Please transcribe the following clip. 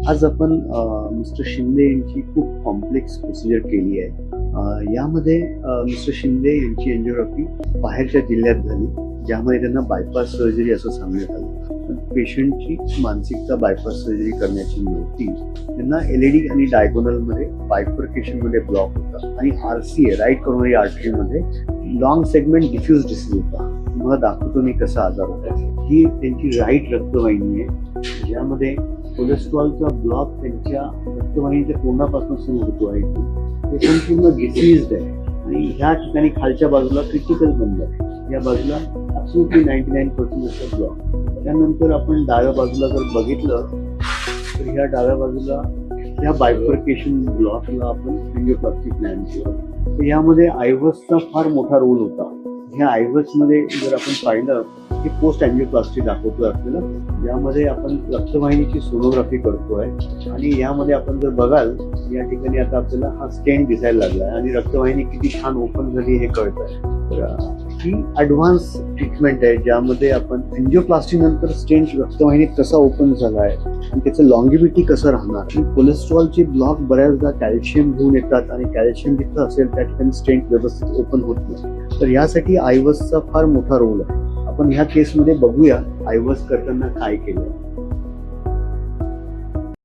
आज आपण मिस्टर शिंदे यांची खूप कॉम्प्लेक्स प्रोसिजर केली आहे. यामध्ये मिस्टर शिंदे यांची एंजिओग्राफी बाहेरच्या जिल्ह्यात झाली, ज्यामध्ये त्यांना बायपास सर्जरी असं सांगण्यात आलं. पेशंटची मानसिकता बायपास सर्जरी करण्याची नव्हती. त्यांना एलईडी आणि डायगोनलमध्ये बायफर्केशनमध्ये ब्लॉक होता आणि RCA राईट करोनरी आर्टरीमध्ये लॉंग सेगमेंट डिफ्यूज डिसीज होता. तुम्हाला दाखवतो मी कसा आजार होता. ही त्यांची राईट रक्तवाहिनी आहे, ज्यामध्ये कोलेस्ट्रॉलचा ब्लॉक त्यांच्या रक्तवाहिनीच्या तोंडापासून सुरू होतो आहे. ते संपूर्ण डिसीज्ड आहे आणि ह्या ठिकाणी खालच्या बाजूला क्रिटिकल बंद आहे. या बाजूला ॲब्सोल्युटली 99% असं ब्लॉक. त्यानंतर आपण डाव्या बाजूला जर बघितलं तर ह्या डाव्या बाजूला ह्या बायफर्केशन ब्लॉकला आपण एंजिओप्लास्टी प्लॅन केला. तर यामध्ये आयव्हसचा फार मोठा रोल होता. ह्या आयव्हसमध्ये जर आपण पाहिलं की पोस्ट एंजिओप्लास्टी दाखवतोय आपल्याला, यामध्ये आपण रक्तवाहिनीची सोनोग्राफी करतोय आणि यामध्ये आपण जर बघाल या ठिकाणी आता आपल्याला हा स्टेंट दिसायला लागला आहे आणि रक्तवाहिनी किती छान ओपन झाली हे कळत आहे. तर ही ॲडव्हान्स ट्रीटमेंट आहे, ज्यामध्ये आपण एंजिओप्लास्टी नंतर स्टेंट रक्तवाहिनीत कसा ओपन झाला आहे आणि त्याचं लॉंगिव्हिटी कसं राहणार. आणि कोलेस्ट्रॉलचे ब्लॉक बऱ्याचदा कॅल्शियम घेऊन येतात आणि कॅल्शियम जिथं असेल त्या ठिकाणी स्टेंट व्यवस्थित ओपन होत नाही. तर यासाठी आयव्हसचा फार मोठा रोल आहे. आपण ह्या केसमध्ये बघूया आयव्हस करताना काय केलं.